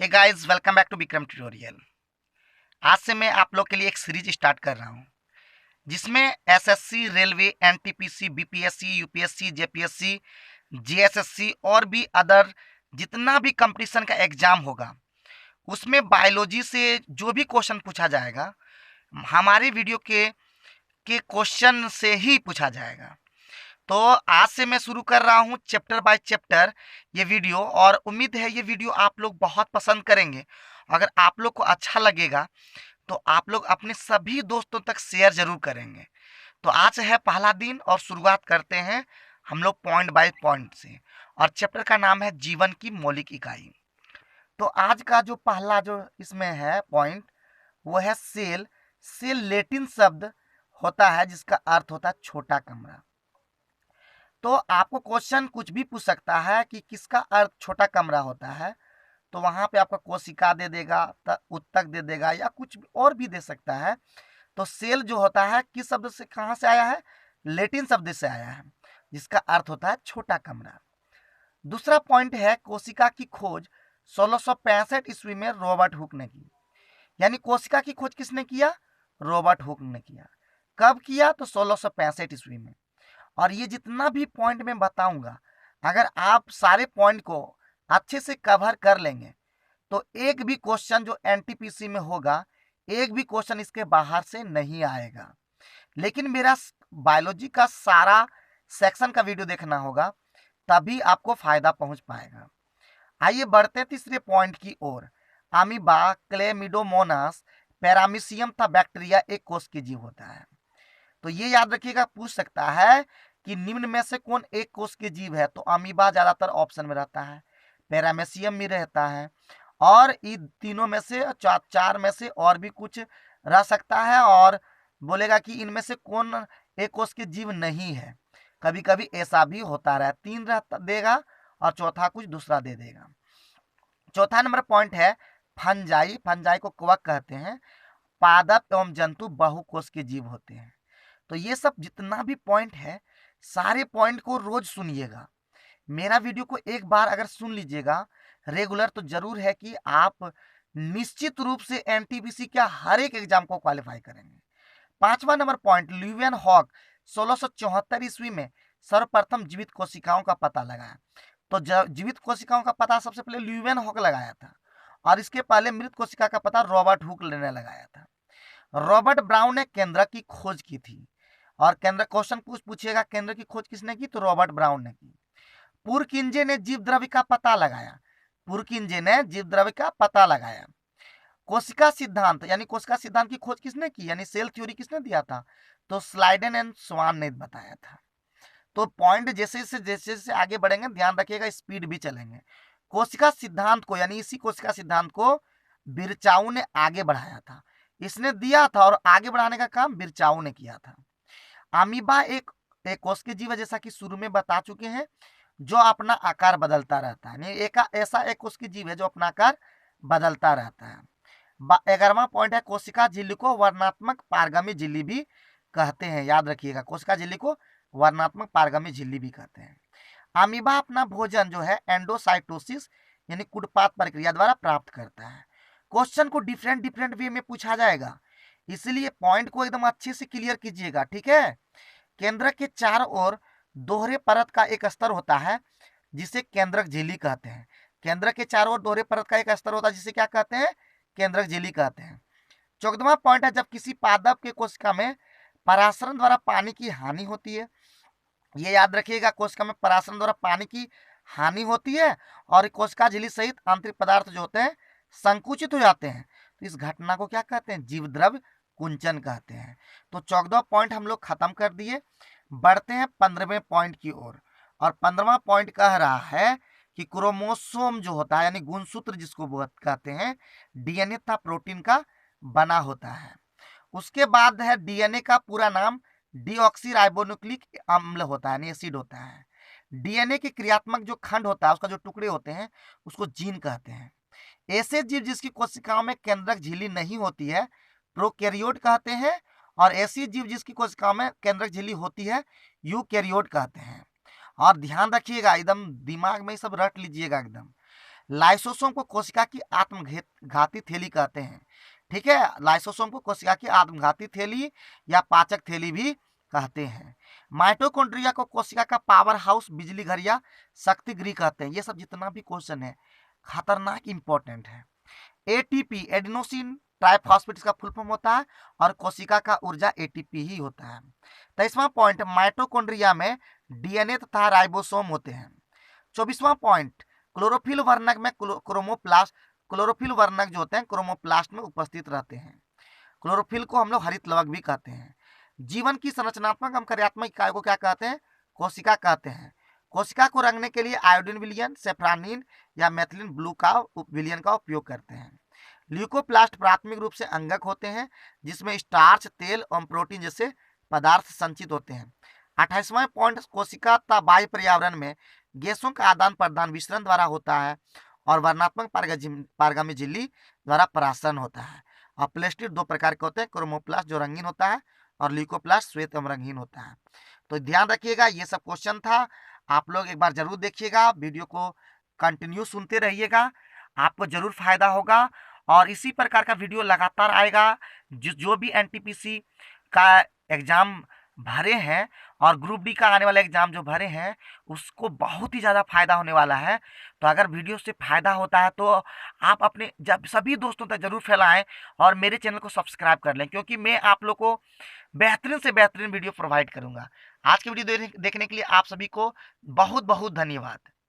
Hey guys, welcome back to Vikram tutorial. आज से मैं आप लोग के लिए एक सीरीज स्टार्ट कर रहा हूँ जिसमें SSC, railway, NTPC, BPSC, UPSC, JPSC, GSSC और भी अदर जितना भी कंपटीशन का एग्जाम होगा उसमें बायोलॉजी से जो भी क्वेश्चन पूछा जाएगा हमारे वीडियो के क्वेश्चन से ही पूछा जाएगा। तो आज से मैं शुरू कर रहा हूँ चैप्टर बाय चैप्टर ये वीडियो, और उम्मीद है ये वीडियो आप लोग बहुत पसंद करेंगे। अगर आप लोग को अच्छा लगेगा तो आप लोग अपने सभी दोस्तों तक शेयर जरूर करेंगे। तो आज है पहला दिन और शुरुआत करते हैं हम लोग पॉइंट बाय पॉइंट से, और चैप्टर का नाम है जीवन की मौलिक इकाई। तो आज का जो पहला जो इसमें है पॉइंट वो है सेल। सेल लैटिन शब्द होता है जिसका अर्थ होता है छोटा कमरा। तो आपको क्वेश्चन कुछ भी पूछ सकता है कि किसका अर्थ छोटा कमरा होता है, तो वहां पे आपका कोशिका दे देगा, उत्तक दे देगा, या कुछ और भी दे सकता है। तो सेल जो होता है किस शब्द से, कहां से आया है? लैटिन शब्द से आया है जिसका अर्थ होता है छोटा कमरा। दूसरा पॉइंट है कोशिका की खोज 1665 ईस्वी में रॉबर्ट हुक ने की। यानी कोशिका की खोज किसने किया? रॉबर्ट हुक ने किया। कब किया? तो 1665 ईस्वी में। और ये जितना भी पॉइंट मैं बताऊंगा, अगर आप सारे पॉइंट को अच्छे से कवर कर लेंगे तो एक भी क्वेश्चन जो एनटीपीसी में होगा, एक भी क्वेश्चन इसके बाहर से नहीं आएगा। लेकिन मेरा बायोलॉजी का सारा सेक्शन का वीडियो देखना होगा, तभी आपको फायदा पहुंच पाएगा। आइए बढ़ते हैं तीसरे पॉइंट की ओर। अमीबा, क्लेमिडोमोनास, पैरामीशियम था बैक्टीरिया एक कोष की जीव होता है। तो ये याद रखिएगा, पूछ सकता है कि निम्न में से कौन एक कोष के जीव है। तो अमीबा ज्यादातर ऑप्शन में रहता है, पैरामेशियम भी रहता है, और इन तीनों में से चार में से और भी कुछ रह सकता है। और बोलेगा कि इनमें से कौन एक कोष के जीव नहीं है। कभी कभी ऐसा भी होता रहा, तीन रहता देगा और चौथा कुछ दूसरा दे देगा। चौथा नंबर पॉइंट है फंजाई। फंजाई को कवक कहते हैं। पादप एवं जंतु बहुकोष के जीव होते हैं। तो ये सब जितना भी पॉइंट है, सारे पॉइंट को रोज सुनिएगा। मेरा वीडियो को एक बार अगर सुन लीजिएगा रेगुलर, तो जरूर है कि आप निश्चित रूप से एनटीपीसी का हर एक एग्जाम को क्वालिफाई करेंगे। पांचवा नंबर पॉइंट, ल्यूवियन हॉक 1674 ईस्वी में सर्वप्रथम जीवित कोशिकाओं का पता लगाया। तो जीवित कोशिकाओं का पता सबसे पहले ल्यूवियन हॉक लगाया था, और इसके पहले मृत कोशिका का पता रॉबर्ट हुक ने लगाया था। रॉबर्ट ब्राउन ने केंद्रक की खोज की थी। और केंद्र क्वेश्चन पूछिएगा केंद्र की खोज किसने की? तो रॉबर्ट ब्राउन ने की। पुरकिंजे ने जीव द्रव्य का पता लगाया। पुरकिंजे ने जीव द्रव्य का पता लगाया। कोशिका सिद्धांत, यानी कोशिका सिद्धांत की खोज किसने की, यानी सेल थ्योरी किसने दिया था? तो स्लाइडेन एंड स्वान ने बताया था। तो पॉइंट जैसे जैसे आगे बढ़ेंगे ध्यान रखिएगा, स्पीड भी चलेंगे। कोशिका सिद्धांत को, यानी इसी कोशिका सिद्धांत को बिरचाऊ ने आगे बढ़ाया था। इसने दिया था और आगे बढ़ाने का काम बिरचाऊ ने किया था। अमीबा एक कोष के जीव है, जैसा कि शुरू में बता चुके हैं, जो अपना आकार बदलता रहता है। एक ऐसा एक कोष की जीव है जो अपना आकार बदलता रहता है। 11वां पॉइंट है कोशिका झिल्ली को वर्णात्मक पारगमी झिल्ली भी कहते हैं। याद रखिएगा, कोशिका झिल्ली को वर्णात्मक पारगमी झिल्ली भी कहते हैं। अमीबा अपना भोजन जो है एंडोसाइटोसिस यानी कुडपात प्रक्रिया द्वारा प्राप्त करता है। क्वेश्चन को डिफरेंट डिफरेंट वे में पूछा जाएगा, इसलिए पॉइंट को एकदम अच्छे से क्लियर कीजिएगा, ठीक है। केंद्रक के चारों ओर दोहरे परत का एक स्तर होता है जिसे केंद्रक झिल्ली कहते हैं। केंद्रक के चारों ओर दोहरे परत का एक स्तर होता है जिसे क्या कहते हैं? केंद्रक झिल्ली कहते हैं। 14वां पॉइंट है जब किसी पादप के कोशिका में परासरण द्वारा पानी की हानि होती है। ये याद रखिएगा, कोशिका में परासरण द्वारा पानी की हानि होती है और कोशिका झिल्ली सहित आंतरिक पदार्थ जो होते हैं संकुचित हो जाते हैं। तो इस घटना को क्या कहते हैं? जीव द्रव्य कुंचन कहते हैं। तो 14वां पॉइंट हम लोग खत्म कर दिए। बढ़ते हैं 15वें पॉइंट की ओर। और 15वां पॉइंट कह रहा है कि क्रोमोसोम जो होता है, यानी गुणसूत्र जिसको कहते हैं, डीएनए तथा प्रोटीन का बना होता है। उसके बाद है डीएनए का पूरा नाम डीऑक्सीराइबोन्यूक्लिक अम्ल होता है, एसिड होता है। डीएनए के क्रियात्मक जो खंड होता है, उसका जो टुकड़े होते हैं, उसको जीन कहते हैं। ऐसे जीव जिसकी कोशिकाओं में केंद्रक झिल्ली नहीं होती है प्रोकैरियोट कहते हैं, और ऐसी जीव जिसकी कोशिकाओं में केंद्रक झिल्ली होती है यूकैरियोट कहते हैं। और ध्यान रखिएगा, एकदम दिमाग में सब रट लीजिएगा एकदम। लाइसोसोम को कोशिका की आत्मघाती थैली कहते हैं। ठीक है, लाइसोसोम को कोशिका की आत्मघाती थैली या पाचक थैली भी कहते हैं। माइटोकॉन्ड्रिया को कोशिका का पावर हाउस, बिजली घर या शक्ति गृह कहते हैं। ये सब जितना भी क्वेश्चन है खतरनाक इंपॉर्टेंट है। एटीपी एडिनोसिन ट्राइफॉस्फेट इसका फुल फॉर्म होता है और कोशिका का ऊर्जा एटीपी ही होता है। 23वां पॉइंट, माइटोकॉन्ड्रिया में डीएनए तथा राइबोसोम होते हैं। 24वां पॉइंट, क्लोरोफिल वर्णक में क्लोरोफिल वर्णक जो होते हैं क्रोमोप्लास्ट में उपस्थित रहते हैं। क्लोरोफिल को हम लोग हरित लवक भी कहते हैं। जीवन की संरचनात्मक एवं कार्यात्मक इकाई को क्या कहते हैं? कोशिका कहते हैं। कोशिका को रंगने के लिए आयोडीन विलयन, सेफ्रानिन या मेथिलीन ब्लू का विलयन का उपयोग करते हैं। ल्यूकोप्लास्ट प्राथमिक रूप से अंगक होते हैं जिसमें स्टार्च, तेल एवं प्रोटीन जैसे पदार्थ संचित होते हैं। 28वां पॉइंट, कोशिका तथा बाह्य पर्यावरण में गैसों का आदान प्रदान विसरण द्वारा होता है और वर्णात्मक पारगामी झिल्ली द्वारा परासरण होता है। और प्लेस्टिड दो प्रकार के होते हैं, क्रोमोप्लास्ट जो रंगीन होता है और ल्यूकोप्लास्ट श्वेत एवं रंगीन होता है। तो ध्यान रखिएगा, ये सब क्वेश्चन था, आप लोग एक बार जरूर देखिएगा, वीडियो को कंटिन्यू सुनते रहिएगा, आपको जरूर फायदा होगा। और इसी प्रकार का वीडियो लगातार आएगा। जो भी एनटीपीसी का एग्जाम भरे हैं और ग्रुप डी का आने वाला एग्जाम जो भरे हैं उसको बहुत ही ज़्यादा फायदा होने वाला है। तो अगर वीडियो से फायदा होता है तो आप अपने जब सभी दोस्तों तक जरूर फैलाएं और मेरे चैनल को सब्सक्राइब कर लें, क्योंकि मैं आप लोग को बेहतरीन से बेहतरीन वीडियो प्रोवाइड करूंगा। आज की वीडियो देखने के लिए आप सभी को बहुत बहुत धन्यवाद।